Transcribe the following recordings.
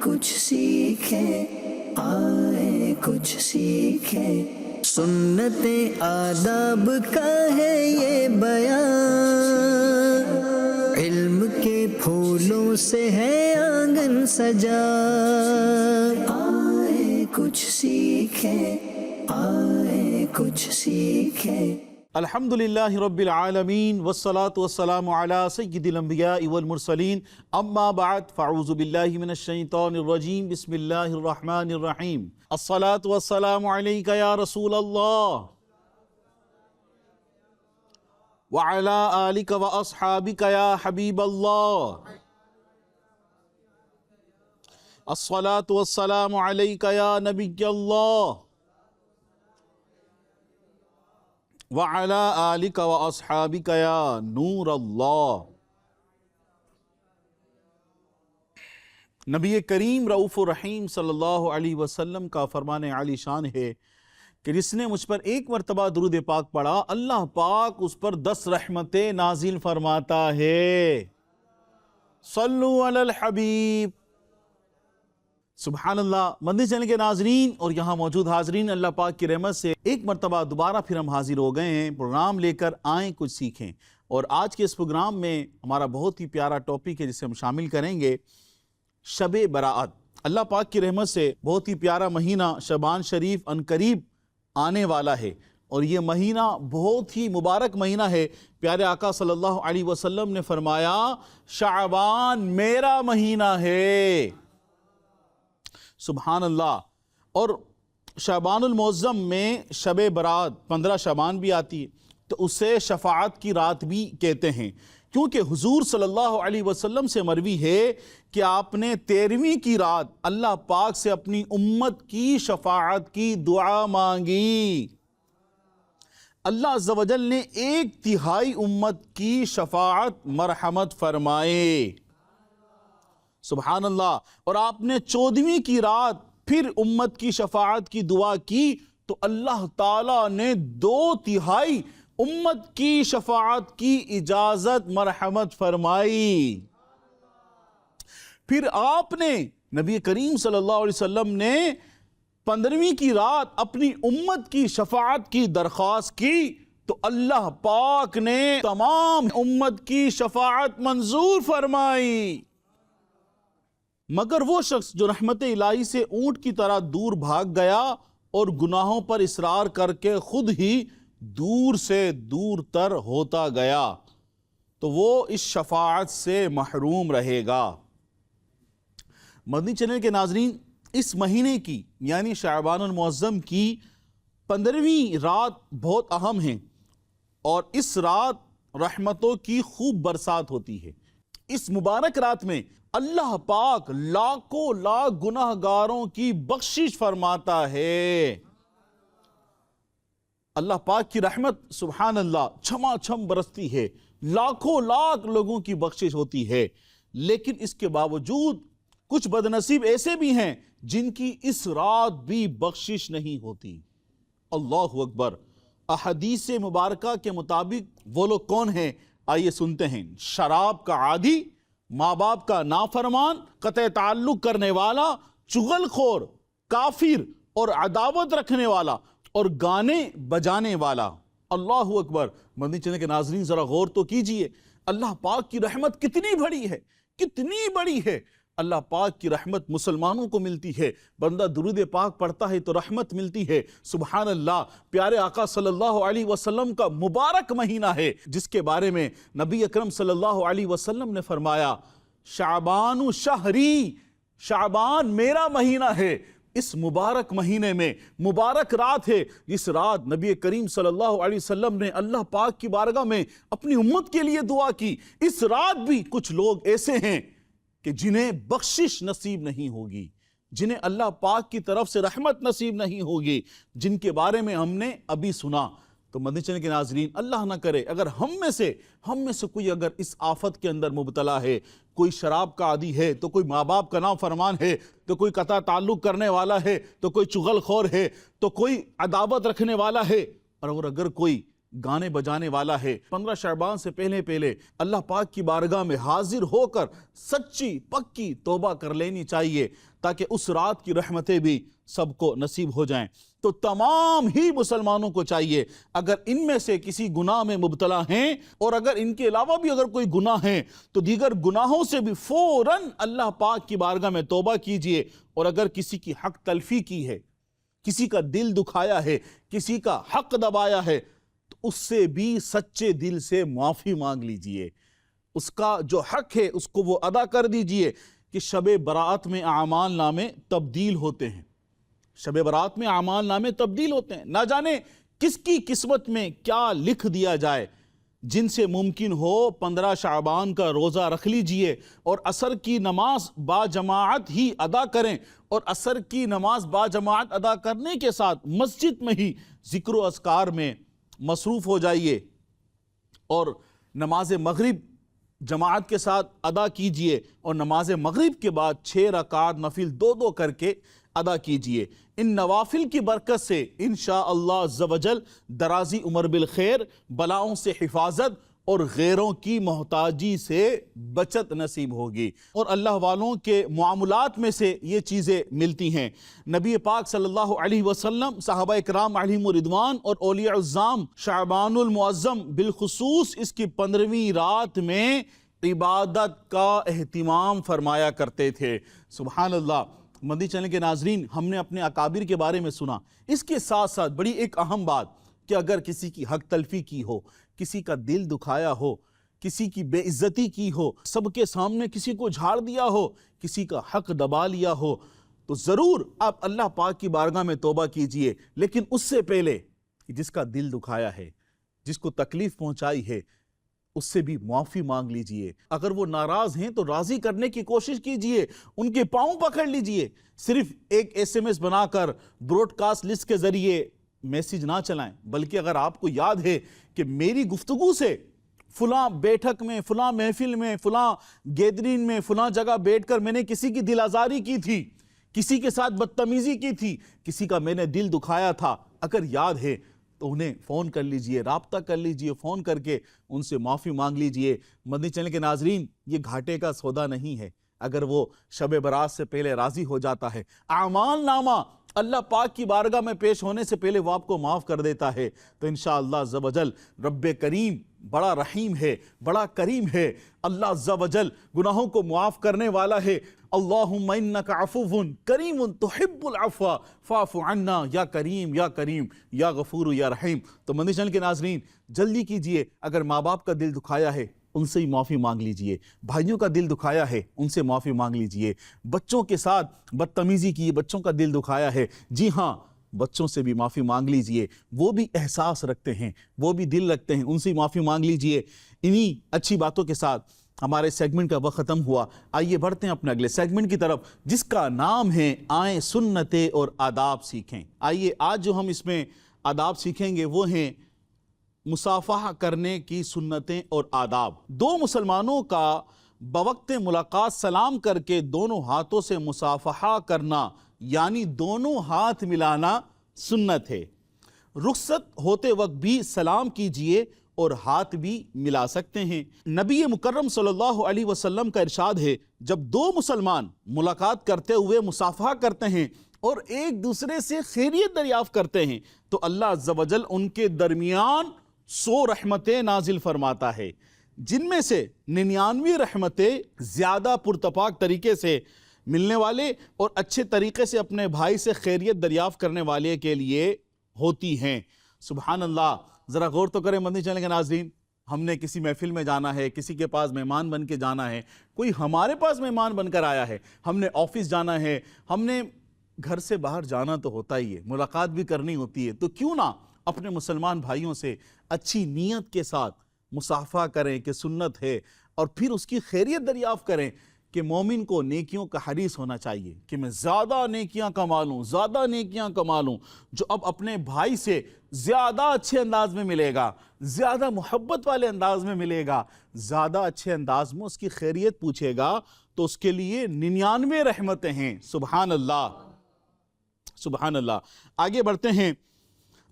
کچھ سیکھیں، آئے کچھ سیکھیں، سنت آداب کا ہے یہ بیان، علم کے پھولوں سے ہے آنگن سجا، آئے کچھ سیکھیں، آئے کچھ سیکھیں۔ الحمدللہ رب العالمین والصلاة والسلام علی سید الانبیاء والمرسلین، اما بعد فاعوذ باللہ من الشیطان الرجیم، بسم اللہ الرحمن الرحیم۔ الصلاة والسلام علیک یا رسول اللہ وعلی آلک واصحابک یا حبیب اللہ، الصلاة والسلام علیک یا نبی اللہ وَعَلَىٰ آلِكَ وَأَصْحَابِكَ يَا نور اللہ۔ نبی کریم رؤوف الرحیم صلی اللہ علیہ وسلم کا فرمان عالی شان ہے کہ جس نے مجھ پر ایک مرتبہ درود پاک پڑھا، اللہ پاک اس پر 10 رحمتیں نازل فرماتا ہے۔ صلو علی الحبیب۔ سبحان اللہ۔ مدنی چینل کے ناظرین اور یہاں موجود حاضرین، اللہ پاک کی رحمت سے ایک مرتبہ دوبارہ پھر ہم حاضر ہو گئے ہیں پروگرام لے کر، آئیں کچھ سیکھیں۔ اور آج کے اس پروگرام میں ہمارا بہت ہی پیارا ٹاپک ہے جسے ہم شامل کریں گے، شب برات۔ اللہ پاک کی رحمت سے بہت ہی پیارا مہینہ شعبان شریف عنقریب آنے والا ہے، اور یہ مہینہ بہت ہی مبارک مہینہ ہے۔ پیارے آقا صلی اللہ علیہ وسلم نے فرمایا، شعبان میرا مہینہ ہے۔ سبحان اللہ۔ اور شعبان المعظم میں شب برات 15 شعبان بھی آتی ہے، تو اسے شفاعت کی رات بھی کہتے ہیں، کیونکہ حضور صلی اللہ علیہ وسلم سے مروی ہے کہ آپ نے 13ویں کی رات اللہ پاک سے اپنی امت کی شفاعت کی دعا مانگی۔ اللہ عز و جل نے 1/3 امت کی شفاعت مرحمت فرمائے۔ سبحان اللہ۔ اور آپ نے 14ویں کی رات پھر امت کی شفاعت کی دعا کی، تو اللہ تعالیٰ نے 2/3 امت کی شفاعت کی اجازت مرحمت فرمائی۔ پھر آپ نے نبی کریم صلی اللہ علیہ وسلم نے 15ویں کی رات اپنی امت کی شفاعت کی درخواست کی، تو اللہ پاک نے تمام امت کی شفاعت منظور فرمائی۔ مگر وہ شخص جو رحمت الہی سے اونٹ کی طرح دور بھاگ گیا اور گناہوں پر اصرار کر کے خود ہی دور سے دور تر ہوتا گیا، تو وہ اس شفاعت سے محروم رہے گا۔ مدنی چینل کے ناظرین، اس مہینے کی یعنی شعبان المعظم کی 15ویں رات بہت اہم ہے، اور اس رات رحمتوں کی خوب برسات ہوتی ہے۔ اس مبارک رات میں اللہ پاک لاکھوں لاکھ گناہ گاروں کی بخشش فرماتا ہے۔ اللہ پاک کی رحمت سبحان اللہ چھما چھم برستی ہے، لاکھوں لاکھ لوگوں کی بخشش ہوتی ہے، لیکن اس کے باوجود کچھ بدنصیب ایسے بھی ہیں جن کی اس رات بھی بخشش نہیں ہوتی۔ اللہ اکبر۔ احادیث مبارکہ کے مطابق وہ لوگ کون ہیں؟ آئیے سنتے ہیں۔ شراب کا عادی، ماں باپ کا نافرمان، قطع تعلق کرنے والا، چغل خور، کافر اور عداوت رکھنے والا، اور گانے بجانے والا۔ اللہ اکبر۔ مدنی چینل کے ناظرین ذرا غور تو کیجئے، اللہ پاک کی رحمت کتنی بڑی ہے، کتنی بڑی ہے۔ اللہ پاک کی رحمت مسلمانوں کو ملتی ہے، بندہ درود پاک پڑھتا ہے تو رحمت ملتی ہے۔ سبحان اللہ۔ پیارے آقا صلی اللہ علیہ وسلم کا مبارک مہینہ ہے، جس کے بارے میں نبی اکرم صلی اللہ علیہ وسلم نے فرمایا، شعبان شہری، شعبان میرا مہینہ ہے۔ اس مبارک مہینے میں مبارک رات ہے، جس رات نبی کریم صلی اللہ علیہ وسلم نے اللہ پاک کی بارگاہ میں اپنی امت کے لیے دعا کی۔ اس رات بھی کچھ لوگ ایسے ہیں کہ جنہیں بخشش نصیب نہیں ہوگی، جنہیں اللہ پاک کی طرف سے رحمت نصیب نہیں ہوگی، جن کے بارے میں ہم نے ابھی سنا۔ تو مدنی چینل کے ناظرین، اللہ نہ کرے اگر ہم میں سے کوئی اگر اس آفت کے اندر مبتلا ہے، کوئی شراب کا عادی ہے، تو کوئی ماں باپ کا نافرمان ہے، تو کوئی قطع تعلق کرنے والا ہے، تو کوئی چغل خور ہے، تو کوئی عداوت رکھنے والا ہے، اور اگر کوئی گانے بجانے والا ہے۔ 15 شعبان سے پہلے پہلے اللہ پاک کی بارگاہ میں حاضر ہو کر سچی پکی توبہ کر لینی چاہیے تاکہ اس رات کی رحمتیں بھی سب کو نصیب ہو جائیں۔ تو تمام ہی مسلمانوں کو چاہیے اگر ان میں سے کسی گناہ میں مبتلا ہیں اور اگر ان کے علاوہ بھی اگر کوئی گناہ ہیں تو دیگر گناہوں سے بھی فوراً اللہ پاک کی بارگاہ میں توبہ کیجئے، اور اگر کسی کی حق تلفی کی ہے، کسی کا دل دکھایا ہے، کسی کا حق دبایا ہے، تو اس سے بھی سچے دل سے معافی مانگ لیجئے، اس کا جو حق ہے اس کو وہ ادا کر دیجئے۔ کہ شب برات میں اعمال نامے تبدیل ہوتے ہیں، شب برات میں اعمال نامے تبدیل ہوتے ہیں، نہ جانے کس کی قسمت میں کیا لکھ دیا جائے۔ جن سے ممکن ہو 15 شعبان کا روزہ رکھ لیجئے اور عصر کی نماز با جماعت ہی ادا کریں، اور عصر کی نماز با جماعت ادا کرنے کے ساتھ مسجد میں ہی ذکر و اذکار میں مصروف ہو جائیے، اور نماز مغرب جماعت کے ساتھ ادا کیجئے، اور نماز مغرب کے بعد 6 رکعات نفل 2 کر کے ادا کیجئے۔ ان نوافل کی برکت سے انشاءاللہ عز و جل درازی عمر بالخیر، بلاؤں سے حفاظت اور غیروں کی محتاجی سے بچت نصیب ہوگی۔ اور اللہ والوں کے معاملات میں سے یہ چیزیں ملتی ہیں۔ نبی پاک صلی اللہ علیہ وسلم، صحابہ اکرام علیہم الرضوان اور اولیاء العظام شعبان المعظم بالخصوص اس کی 15ویں رات میں عبادت کا اہتمام فرمایا کرتے تھے۔ سبحان اللہ۔ مدنی چینل کے ناظرین، ہم نے اپنے اکابر کے بارے میں سنا، اس کے ساتھ ساتھ بڑی ایک اہم بات کہ اگر کسی کی حق تلفی کی ہو، کسی کا دل دکھایا ہو، کسی کی بے عزتی کی ہو، سب کے سامنے کسی کو جھاڑ دیا ہو، کسی کا حق دبا لیا ہو، تو ضرور آپ اللہ پاک کی بارگاہ میں توبہ کیجئے، لیکن اس سے پہلے جس کا دل دکھایا ہے، جس کو تکلیف پہنچائی ہے، اس سے بھی معافی مانگ لیجئے۔ اگر وہ ناراض ہیں تو راضی کرنے کی کوشش کیجئے، ان کے پاؤں پکڑ لیجئے۔ صرف ایک SMS بنا کر براڈ کاسٹ لسٹ کے ذریعے میسیج نہ چلائیں، بلکہ اگر آپ کو یاد ہے کہ میری گفتگو سے فلاں بیٹھک میں، فلاں محفل میں، فلاں گیدرین میں، فلاں جگہ بیٹھ کر میں نے کسی کی دل آزاری کی تھی، کسی کے ساتھ بدتمیزی کی تھی، کسی کا میں نے دل دکھایا تھا، اگر یاد ہے تو انہیں فون کر لیجئے، رابطہ کر لیجئے، فون کر کے ان سے معافی مانگ لیجئے۔ مدنی چینل کے ناظرین، یہ گھاٹے کا سودا نہیں ہے اگر وہ شب برات سے پہلے راضی ہو جاتا ہے۔ اعمال نامہ اللہ پاک کی بارگاہ میں پیش ہونے سے پہلے وہ آپ کو معاف کر دیتا ہے، تو انشاءاللہ عز و جل رب کریم بڑا رحیم ہے، بڑا کریم ہے۔ اللہ عز و جل گناہوں کو معاف کرنے والا ہے۔ اللہم انک عفو کریم تحب العفو فاعف عنا، یا کریم یا کریم یا غفور یا رحیم۔ تو مدنی چینل کے ناظرین، جلدی کیجئے، اگر ماں باپ کا دل دکھایا ہے ان سے ہی معافی مانگ لیجئے، بھائیوں کا دل دکھایا ہے ان سے معافی مانگ لیجئے، بچوں کے ساتھ بدتمیزی کی، بچوں کا دل دکھایا ہے، جی ہاں بچوں سے بھی معافی مانگ لیجئے، وہ بھی احساس رکھتے ہیں، وہ بھی دل رکھتے ہیں، ان سے معافی مانگ لیجئے۔ انہی اچھی باتوں کے ساتھ ہمارے سیگمنٹ کا وقت ختم ہوا۔ آئیے بڑھتے ہیں اپنے اگلے سیگمنٹ کی طرف، جس کا نام ہے آئیں سنتیں اور آداب سیکھیں۔ آئیے آج جو ہم اس میں آداب سیکھیں گے وہ ہیں مصافحہ کرنے کی سنتیں اور آداب۔ دو مسلمانوں کا بوقت ملاقات سلام کر کے دونوں ہاتھوں سے مصافحہ کرنا، یعنی دونوں ہاتھ ملانا سنت ہے۔ رخصت ہوتے وقت بھی سلام کیجئے اور ہاتھ بھی ملا سکتے ہیں۔ نبی مکرم صلی اللہ علیہ وسلم کا ارشاد ہے، جب دو مسلمان ملاقات کرتے ہوئے مصافحہ کرتے ہیں اور ایک دوسرے سے خیریت دریافت کرتے ہیں تو اللہ عز و جل ان کے درمیان 100 رحمتیں نازل فرماتا ہے، جن میں سے 99 رحمتیں زیادہ پرتپاک طریقے سے ملنے والے اور اچھے طریقے سے اپنے بھائی سے خیریت دریافت کرنے والے کے لیے ہوتی ہیں۔ سبحان اللہ۔ ذرا غور تو کریں مدنی چینل کے ناظرین، ہم نے کسی محفل میں جانا ہے، کسی کے پاس مہمان بن کے جانا ہے، کوئی ہمارے پاس مہمان بن کر آیا ہے، ہم نے آفس جانا ہے، ہم نے گھر سے باہر جانا تو ہوتا ہی ہے، ملاقات بھی کرنی ہوتی ہے، تو کیوں نہ اپنے مسلمان بھائیوں سے اچھی نیت کے ساتھ مصافحہ کریں کہ سنت ہے، اور پھر اس کی خیریت دریافت کریں کہ مومن کو نیکیوں کا حریص ہونا چاہیے کہ میں زیادہ نیکیاں کما لوں، زیادہ نیکیاں کما لوں۔ جو اب اپنے بھائی سے زیادہ اچھے انداز میں ملے گا، زیادہ محبت والے انداز میں ملے گا، زیادہ اچھے انداز میں اس کی خیریت پوچھے گا، تو اس کے لیے 99 رحمتیں ہیں۔ سبحان اللہ، سبحان اللہ۔ آگے بڑھتے ہیں۔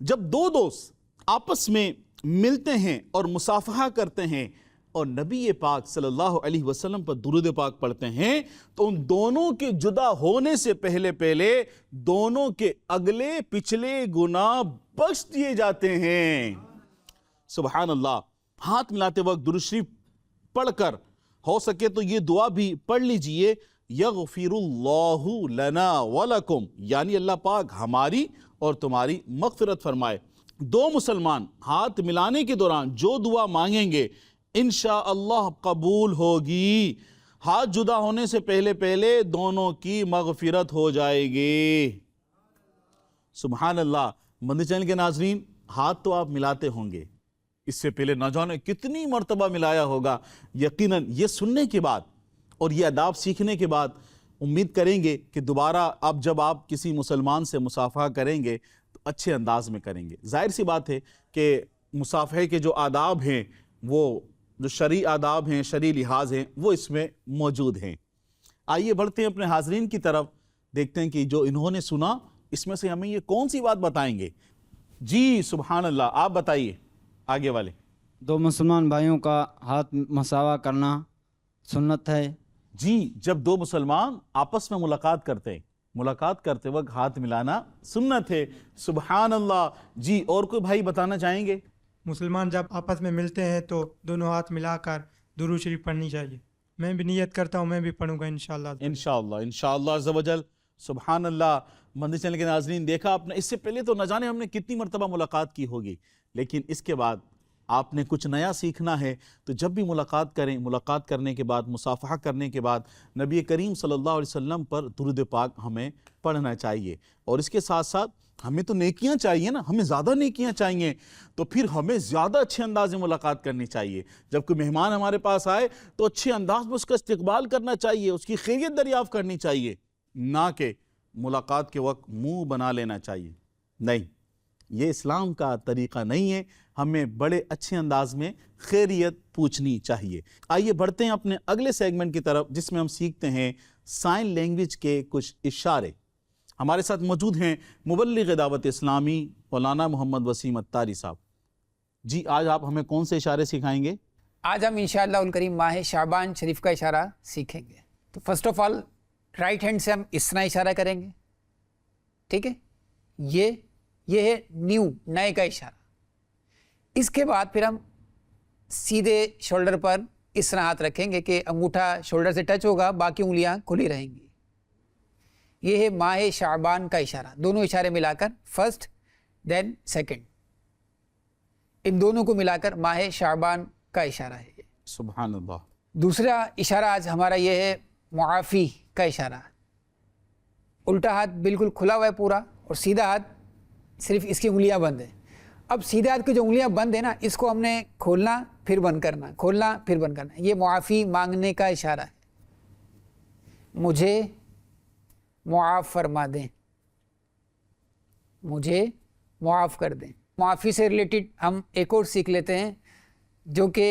جب دو دوست آپس میں ملتے ہیں اور مصافحہ کرتے ہیں اور نبی پاک صلی اللہ علیہ وسلم پر درود پاک پڑھتے ہیں تو ان دونوں کے جدا ہونے سے پہلے دونوں کے اگلے پچھلے گناہ بخش دیے جاتے ہیں۔ سبحان اللہ۔ ہاتھ ملاتے وقت درود شریف پڑھ کر ہو سکے تو یہ دعا بھی پڑھ لیجئے، یغفر اللہ لنا ولکم، یعنی اللہ پاک ہماری اور تمہاری مغفرت فرمائے۔ دو مسلمان ہاتھ ملانے کے دوران جو دعا مانگیں گے انشاءاللہ قبول ہوگی۔ ہاتھ جدا ہونے سے پہلے دونوں کی مغفرت ہو جائے گی۔ سبحان اللہ۔ مدنی چینل کے ناظرین، ہاتھ تو آپ ملاتے ہوں گے، اس سے پہلے نہ جانے کتنی مرتبہ ملایا ہوگا۔ یقیناً یہ سننے کے بعد اور یہ آداب سیکھنے کے بعد امید کریں گے کہ دوبارہ اب جب آپ کسی مسلمان سے مصافحہ کریں گے تو اچھے انداز میں کریں گے۔ ظاہر سی بات ہے کہ مصافحے کے جو آداب ہیں، وہ جو شرعی آداب ہیں، شرعی لحاظ ہیں، وہ اس میں موجود ہیں۔ آئیے بڑھتے ہیں اپنے حاضرین کی طرف، دیکھتے ہیں کہ جو انہوں نے سنا اس میں سے ہمیں یہ کون سی بات بتائیں گے۔ جی سبحان اللہ، آپ بتائیے آگے والے۔ دو مسلمان بھائیوں کا ہاتھ مساوا کرنا سنت ہے۔ جی، جب دو مسلمان آپس میں ملاقات کرتے وقت ہاتھ ملانا سنت ہے۔ سبحان اللہ۔ جی، اور کوئی بھائی بتانا چاہیں گے؟ مسلمان جب آپس میں ملتے ہیں تو دونوں ہاتھ ملا کر درود شریف پڑھنی چاہیے۔ میں بھی نیت کرتا ہوں، میں بھی پڑھوں گا انشاءاللہ انشاءاللہ عز و جل۔ سبحان اللہ۔ مدنی چینل کے ناظرین، دیکھا آپ نے، اس سے پہلے تو نہ جانے ہم نے کتنی مرتبہ ملاقات کی ہوگی، لیکن اس کے بعد آپ نے کچھ نیا سیکھنا ہے تو جب بھی ملاقات کریں، ملاقات کرنے کے بعد، مصافحہ کرنے کے بعد نبی کریم صلی اللہ علیہ وسلم پر درود پاک ہمیں پڑھنا چاہیے۔ اور اس کے ساتھ ساتھ ہمیں تو نیکیاں چاہیے نا، ہمیں زیادہ نیکیاں چاہیے، تو پھر ہمیں زیادہ اچھے انداز میں ملاقات کرنی چاہیے۔ جب کوئی مہمان ہمارے پاس آئے تو اچھے انداز میں اس کا استقبال کرنا چاہیے، اس کی خیریت دریافت کرنی چاہیے، نہ کہ ملاقات کے وقت منہ بنا لینا چاہیے۔ نہیں، یہ اسلام کا طریقہ نہیں ہے، ہمیں بڑے اچھے انداز میں خیریت پوچھنی چاہیے۔ آئیے بڑھتے ہیں اپنے اگلے سیگمنٹ کی طرف، جس میں ہم سیکھتے ہیں سائن لینگویج کے کچھ اشارے۔ ہمارے ساتھ موجود ہیں مبلغ دعوت اسلامی مولانا محمد وسیم اتاری صاحب۔ جی، آج آپ ہمیں کون سے اشارے سکھائیں گے؟ آج ہم انشاءاللہ الکریم ماہ شعبان شریف کا اشارہ سیکھیں گے۔ تو first of all right hand سے ہم اس طرح اشارہ کریں گے، ٹھیک ہے؟ یہ ہے نئے کا اشارہ۔ اس کے بعد پھر ہم سیدھے شولڈر پر اس طرح ہاتھ رکھیں گے کہ انگوٹھا شولڈر سے ٹچ ہوگا، باقی انگلیاں کھلی رہیں گی۔ یہ ہے ماہ شعبان کا اشارہ۔ دونوں اشارے ملا کر، فرسٹ دین سیکنڈ، ان دونوں کو ملا کر ماہ شعبان کا اشارہ ہے۔ سبحان اللہ۔ دوسرا اشارہ آج ہمارا یہ ہے معافی کا اشارہ۔ الٹا ہاتھ بالکل کھلا ہوا ہے پورا، اور سیدھا ہاتھ صرف اس کی انگلیاں بند ہیں۔ اب سیدھے ہاتھ کی جو انگلیاں بند ہیں نا، اس کو ہم نے کھولنا پھر بند کرنا، کھولنا پھر بند کرنا۔ یہ معافی مانگنے کا اشارہ ہے۔ مجھے معاف فرما دیں، مجھے معاف کر دیں۔ معافی سے ریلیٹڈ ہم ایک اور سیکھ لیتے ہیں جو کہ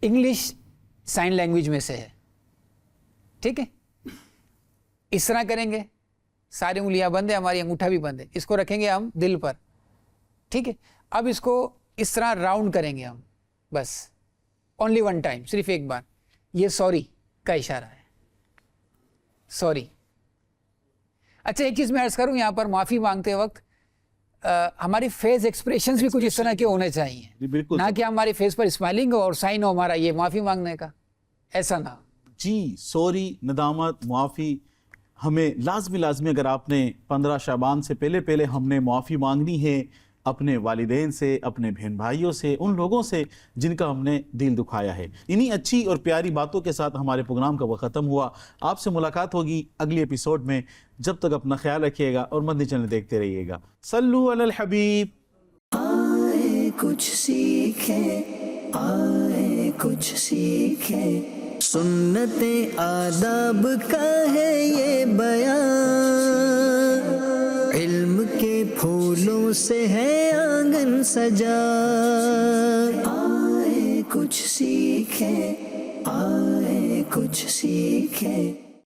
انگلش سائن لینگویج میں سے ہے، ٹھیک ہے؟ اس طرح کریں گے، ساری انگلیاں بند ہیں، ہماری انگوٹھا بھی بند ہے، اس کو رکھیں گے ہم دل پر، ٹھیک ہے؟ اب اس کو اس طرح راؤنڈ کریں گے ہم، بس اونلی ون ٹائم، صرف ایک بار۔ یہ سوری کا اشارہ ہے، سوری۔ اچھا، ایک چیز میں عرض کروں، یہاں پر معافی مانگتے وقت ہماری فیس ایکسپریشنز بھی کچھ اس طرح کے ہونے چاہیے، نہ کہ ہماری فیس پر اسمائلنگ ہو اور سائن ہو ہمارا یہ معافی مانگنے کا، ایسا نہ ہو۔ جی، سوری، ندامت، معافی، ہمیں لازمی اگر آپ نے 15 شعبان سے پہلے ہم نے معافی مانگنی ہے اپنے والدین سے، اپنے بہن بھائیوں سے، ان لوگوں سے جن کا ہم نے دل دکھایا ہے۔ انہی اچھی اور پیاری باتوں کے ساتھ ہمارے پروگرام کا وقت ختم ہوا۔ آپ سے ملاقات ہوگی اگلی ایپیسوڈ میں، جب تک اپنا خیال رکھیے گا اور مدنی چینل دیکھتے رہیے گا۔ صلو علی الحبیب۔ آئے کچھ سیکھیں، آئے کچھ سیکھیں، سنت آداب کا ہے یہ بیان، علم کے پھولوں سے ہے آنگن سجا، آئے کچھ سیکھیں، آئے کچھ سیکھیں۔